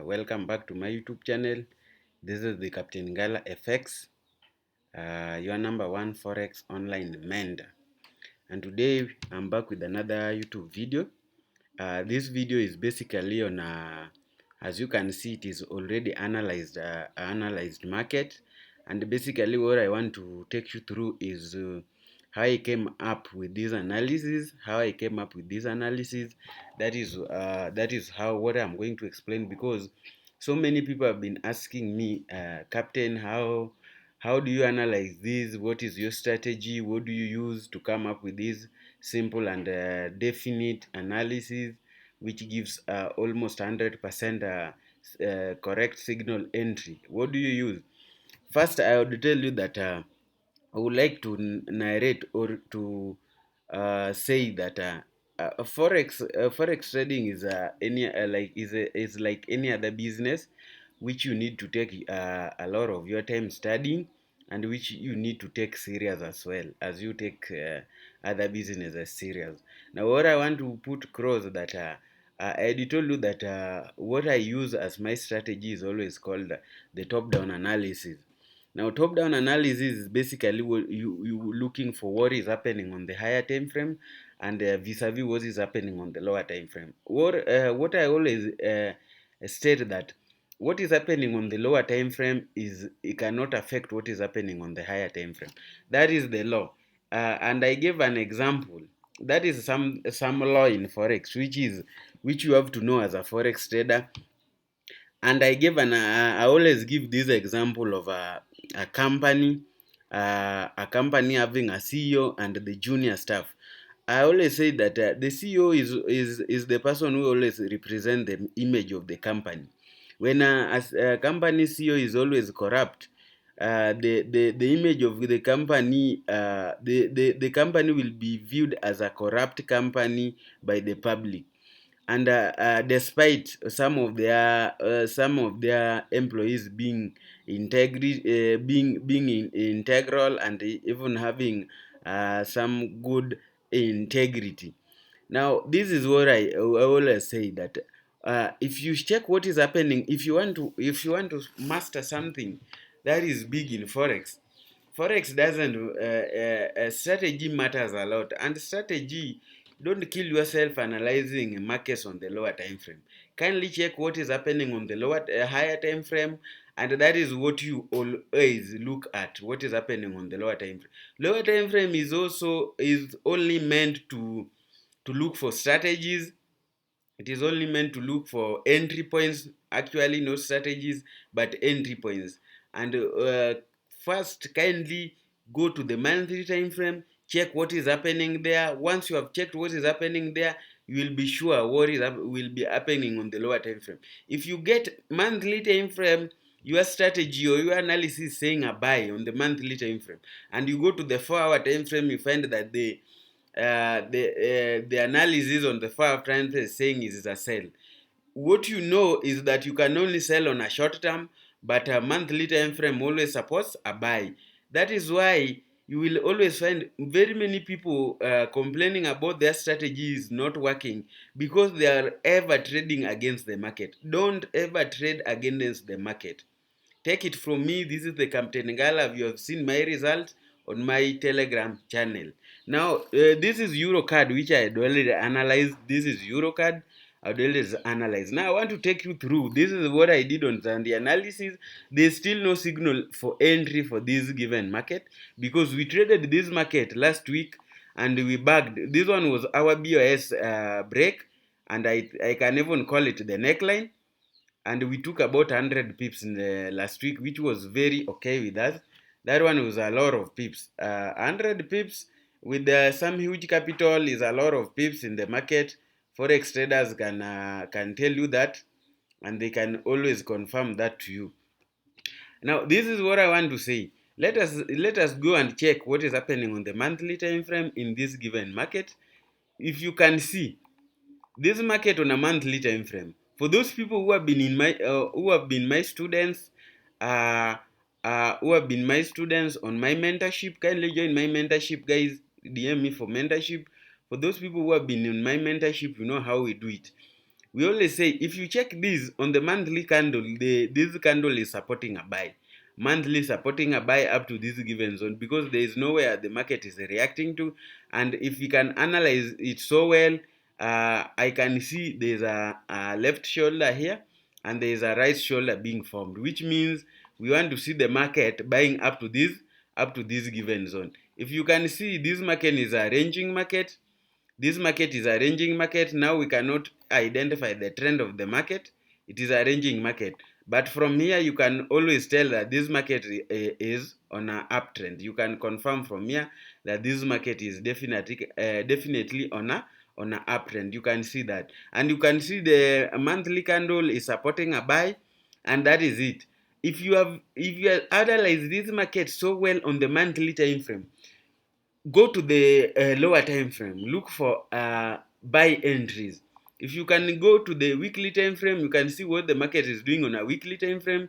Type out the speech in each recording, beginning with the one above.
Welcome back to my YouTube channel. This is the Captain Gala FX, your number one forex online mentor. And today I'm back with another YouTube video. This video is basically on, as you can see, it is already analyzed market. And basically, what I want to take you through is how I came up with this analysis. That is how what I'm going to explain, because so many people have been asking me, Captain, how do you analyze this? What is your strategy? What do you use to come up with this simple and definite analysis, which gives almost 100% correct signal entry? What do you use? First, I would tell you that I would like to narrate or to say that forex trading is is like any other business, which you need to take a lot of your time studying, and which you need to take serious as well as you take other businesses serious. Now, what I want to put across that I did told you that what I use as my strategy is always called the top-down analysis. Now, top-down analysis is basically what you looking for what is happening on the higher time frame, and vis-a-vis what is happening on the lower time frame. What I always state that what is happening on the lower time frame is it cannot affect what is happening on the higher time frame. That is the law. And I gave an example. That is some law in forex, which you have to know as a forex trader. And I always give this example of a company, a company having a CEO and the junior staff. I always say that the CEO is the person who always represent the image of the company. When as a company CEO is always corrupt, the image of the company, the company will be viewed as a corrupt company by the public. And despite some of their employees being integral and even having some good integrity. Now, this is what I always say that if you check what is happening, if you want to master something that is big in forex doesn't strategy matters a lot. And strategy, don't kill yourself analyzing markets on the lower time frame. Kindly check what is happening on the higher time frame, and that is what you always look at, what is happening on the lower time frame. Lower time frame is only meant to look for strategies. It is only meant to look for entry points, actually not strategies but entry points. And first, kindly go to the monthly time frame, check what is happening there. Once you have checked what is happening there, you will be sure what will be happening on the lower time frame. If you get monthly time frame, your strategy or your analysis saying a buy on the monthly time frame, and you go to the 4-hour time frame, you find that the analysis on the 4-hour time frame is saying it is a sell. What you know is that you can only sell on a short term, but a monthly time frame always supports a buy. That is why you will always find very many people complaining about their strategy is not working, because they are ever trading against the market. Don't ever trade against the market. Take it from me, this is the Captain Gala. You have seen my result on my Telegram channel. Now, this is Eurocard, which I had already analyzed. This is Eurocard. I would always analyze. Now, I want to take you through. This is what I did on the analysis. There's still no signal for entry for this given market, because we traded this market last week and we bagged. This one was our BOS break, and I can even call it the neckline, and we took about 100 pips in the last week, which was very okay with us. That one was a lot of pips. 100 pips with some huge capital is a lot of pips in the market. Forex traders can tell you that, and they can always confirm that to you. Now, this is what I want to say. Let us go and check what is happening on the monthly time frame in this given market. If you can see this market on a monthly time frame, for those people who have been in my who have been my students, uh, who have been my students on my mentorship, kindly join my mentorship, guys. DM me for mentorship. For those people who have been in my mentorship, you know how we do it. We always say if you check this on the monthly candle, this candle is supporting a buy. Monthly supporting a buy up to this given zone because there is nowhere the market is reacting to. And if we can analyze it so well, I can see there's a left shoulder here and there is a right shoulder being formed, which means we want to see the market buying up to this given zone. If you can see, this market is a ranging market. This market is a ranging market. Now we cannot identify the trend of the market. It is a ranging market. But from here, you can always tell that this market is on an uptrend. You can confirm from here that this market is definitely on an uptrend. You can see that. And you can see the monthly candle is supporting a buy, and that is it. If you have analyzed this market so well on the monthly time frame, go to the lower time frame, look for buy entries. If you can go to the weekly time frame, you can see what the market is doing on a weekly time frame.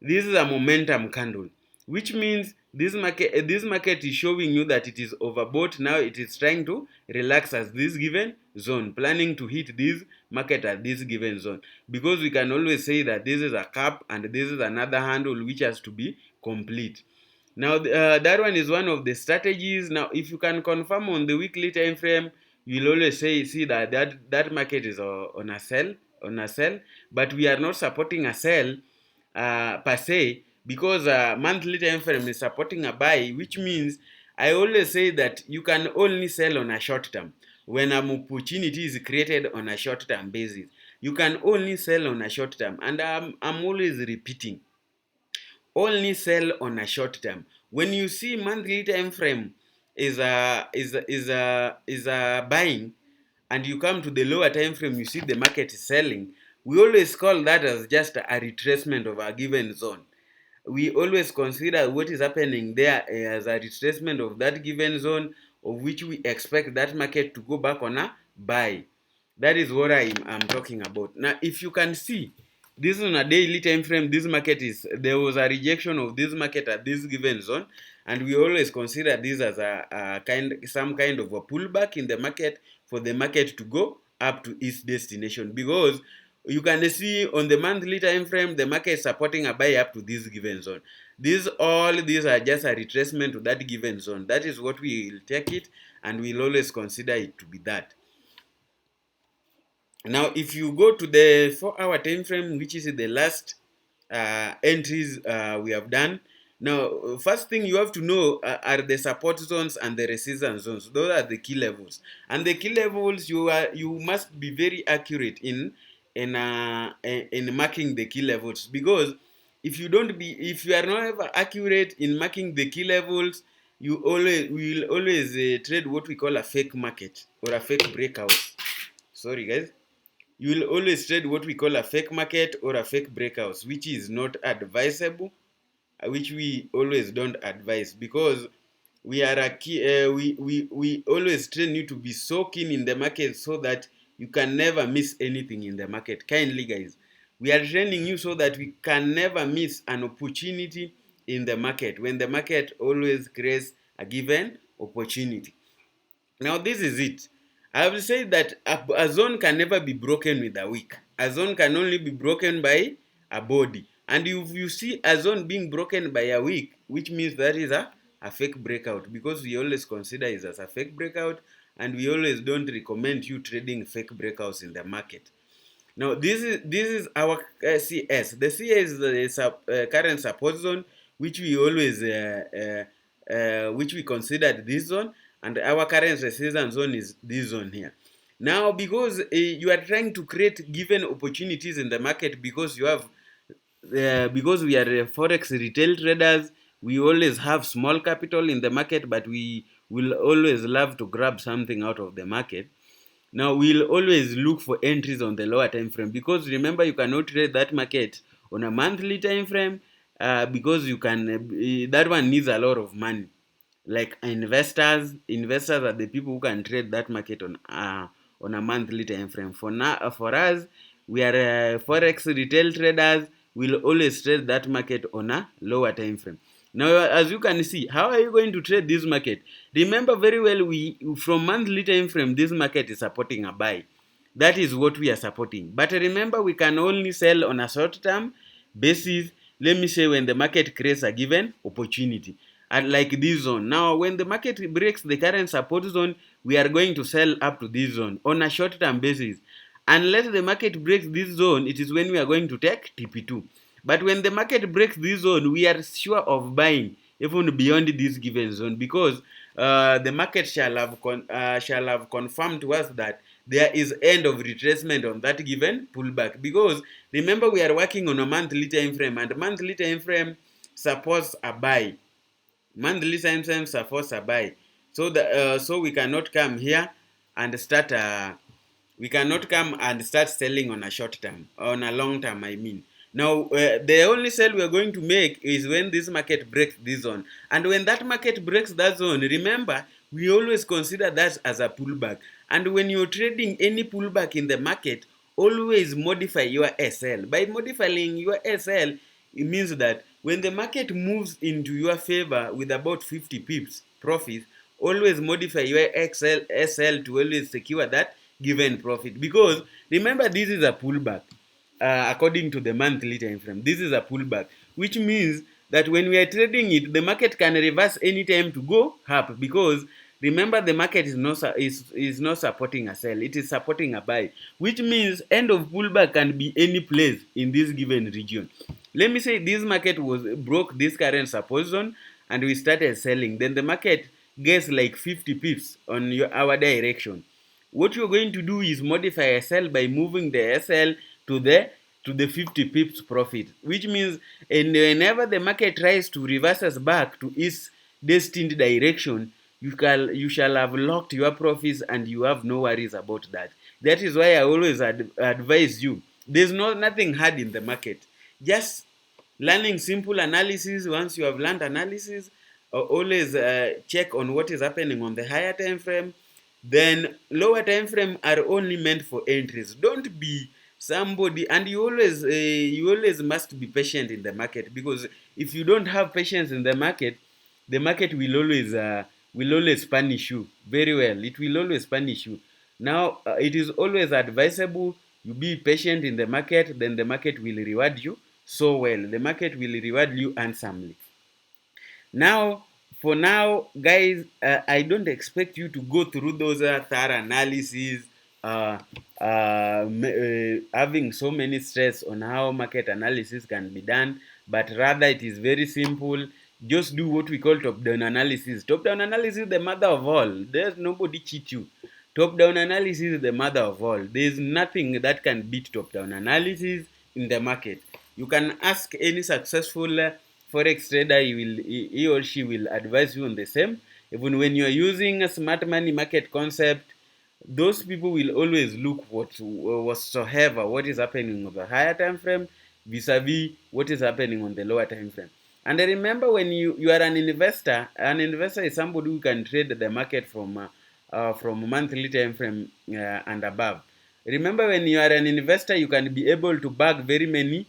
This is a momentum candle, which means this market is showing you that it is overbought. Now it is trying to relax as this given zone, planning to hit this market at this given zone, because we can always say that this is a cap and this is another handle which has to be complete. Now that one is one of the strategies. Now if you can confirm on the weekly time frame, you'll always see that that market is on a sell, but we are not supporting a sell per se, because monthly time frame is supporting a buy, which means I always say that you can only sell on a short term. When an opportunity is created on a short term basis, you can only sell on a short term. And I'm always repeating, only sell on a short term. When you see monthly time frame is a buying, and you come to the lower time frame, you see the market is selling, we always call that as just a retracement of a given zone. We always consider what is happening there as a retracement of that given zone, of which we expect that market to go back on a buy. That is what I'm talking about. Now if you can see, this is on a daily time frame. This market there was a rejection of this market at this given zone, and we always consider this as some kind of a pullback in the market for the market to go up to its destination, because you can see on the monthly time frame the market is supporting a buy up to this given zone. These are just a retracement to that given zone. That is what we will take it, and we'll always consider it to be that. Now if you go to the 4-hour time frame, which is the last entries we have done, now first thing you have to know are the support zones and the resistance zones. Those are the key levels, and the key levels, you must be very accurate in marking the key levels, because if you are not ever accurate in marking the key levels, you will always trade what we call a fake market or a fake breakout. Sorry guys. You will always trade what we call a fake market or a fake breakout, which is not advisable, which we always don't advise, because we are we always train you to be so keen in the market so that you can never miss anything in the market. Kindly guys, we are training you so that we can never miss an opportunity in the market, when the market always creates a given opportunity. Now this is it. I will say that a zone can never be broken with a wick. A zone can only be broken by a body. And if you see a zone being broken by a wick, which means that is a fake breakout, because we always consider it as a fake breakout, and we always don't recommend you trading fake breakouts in the market. Now this is our CS. The CS is the current support zone, which we always which we considered this zone, and our current resistance zone is this zone here. Now because you are trying to create given opportunities in the market, because you have because we are forex retail traders, we always have small capital in the market, but we will always love to grab something out of the market. Now we'll always look for entries on the lower time frame, because remember, you cannot trade that market on a monthly time frame, because you can that one needs a lot of money. Like investors are the people who can trade that market on a monthly time frame. For us, we are forex retail traders. We'll always trade that market on a lower time frame. Now, as you can see, how are you going to trade this market? Remember very well, from monthly time frame, this market is supporting a buy. that is what we are supporting. But remember, we can only sell on a short-term basis. Let me say when the market creates a given opportunity, and like this zone. Now, when the market breaks the current support zone, we are going to sell up to this zone on a short-term basis. Unless the market breaks this zone, it is when we are going to take TP2. But when the market breaks this zone, we are sure of buying even beyond this given zone, because the market shall have confirmed to us that there is end of retracement on that given pullback. Because remember, we are working on a monthly time frame, and monthly time frame supports a buy. Monthly time frame supports a buy. So we cannot come here and start selling on a short term, on a long term, I mean. Now, the only sell we are going to make is when this market breaks this zone. And when that market breaks that zone, remember, we always consider that as a pullback. And when you're trading any pullback in the market, always modify your SL. By modifying your SL, it means that when the market moves into your favor with about 50 pips profit, always modify your SL to always secure that given profit. Because remember, this is a pullback. According to the monthly time frame, this is a pullback, which means that when we are trading it, the market can reverse anytime to go up. Because remember, the market is not supporting a sell, it is supporting a buy, which means end of pullback can be any place in this given region. Let me say this market broke this current support zone and we started selling, then the market gets like 50 pips on our direction. What you're going to do is modify a sell by moving the SL to the 50 pips profit, which means, and whenever the market tries to reverse us back to its destined direction, you shall have locked your profits and you have no worries about that. That is why I always advise you, there's nothing hard in the market. Just learning simple analysis. Once you have learned analysis, always check on what is happening on the higher time frame. Then lower time frame are only meant for entries. Don't be somebody, and you always must be patient in the market, because if you don't have patience in the market will always punish you very well. It will always punish you. Now, it is always advisable you be patient in the market, then the market will reward you so well. The market will reward you handsomely. Now, for now, guys, I don't expect you to go through those thorough analyses, having so many stress on how market analysis can be done, but rather it is very simple. Just do what we call top-down analysis. Top-down analysis is the mother of all. There's nobody cheat you. Top-down analysis is the mother of all. There's nothing that can beat top-down analysis in the market. You can ask any successful forex trader, he or she will advise you on the same. Even when you are using a smart money market concept, those people will always look whatsoever what is happening on the higher time frame vis-a-vis what is happening on the lower time frame. And remember, when you are an investor is somebody who can trade the market from monthly time frame and above. Remember, when you are an investor, you can be able to bag very many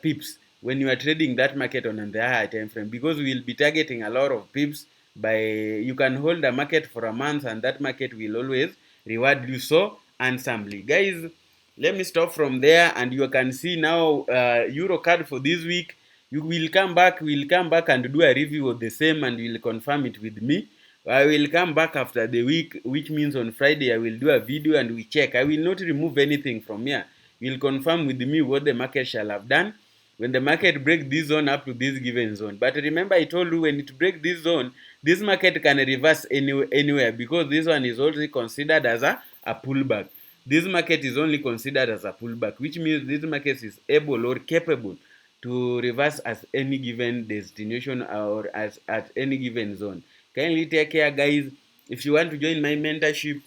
pips when you are trading that market on the higher time frame, because we will be targeting a lot of pips. You can hold a market for a month and that market will always reward you so handsomely. Guys, let me stop from there, and you can see now Eurocard for this week. We'll come back and do a review of the same, and you'll confirm it with me. I will come back after the week, which means on Friday I will do a video and we check. I will not remove anything from here. You'll confirm with me what the market shall have done when the market breaks this zone up to this given zone. But remember, I told you, when it breaks this zone, this market can reverse anywhere, because this one is already considered as a pullback. This market is only considered as a pullback, which means this market is able or capable to reverse as any given destination or as at any given zone. Kindly take care, guys. If you want to join my mentorship,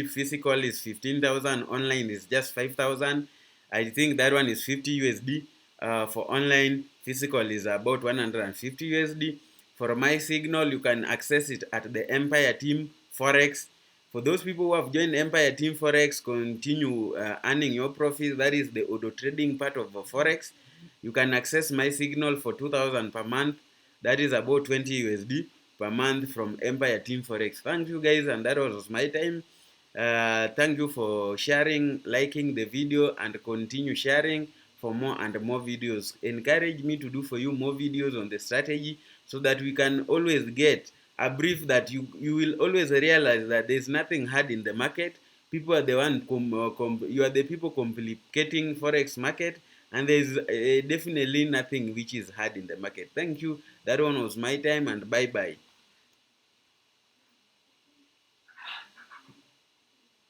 Physical is 15,000, online is just 5,000. I think that one is 50 USD. For online, physical is about 150 USD. For my signal, you can access it at the Empire Team Forex. For those people who have joined Empire Team Forex, continue earning your profits. That is the auto trading part of the Forex. You can access my signal for 2,000 per month. That is about 20 USD per month from Empire Team Forex. Thank you, guys, and that was my time. Thank you for sharing, liking the video, and continue sharing for more and more videos. Encourage me to do for you more videos on the strategy, so that we can always get a brief that you will always realize that there's nothing hard in the market. People are the one you are the people complicating forex market, and there's definitely nothing which is hard in the market. Thank you. That one was my time, and bye bye.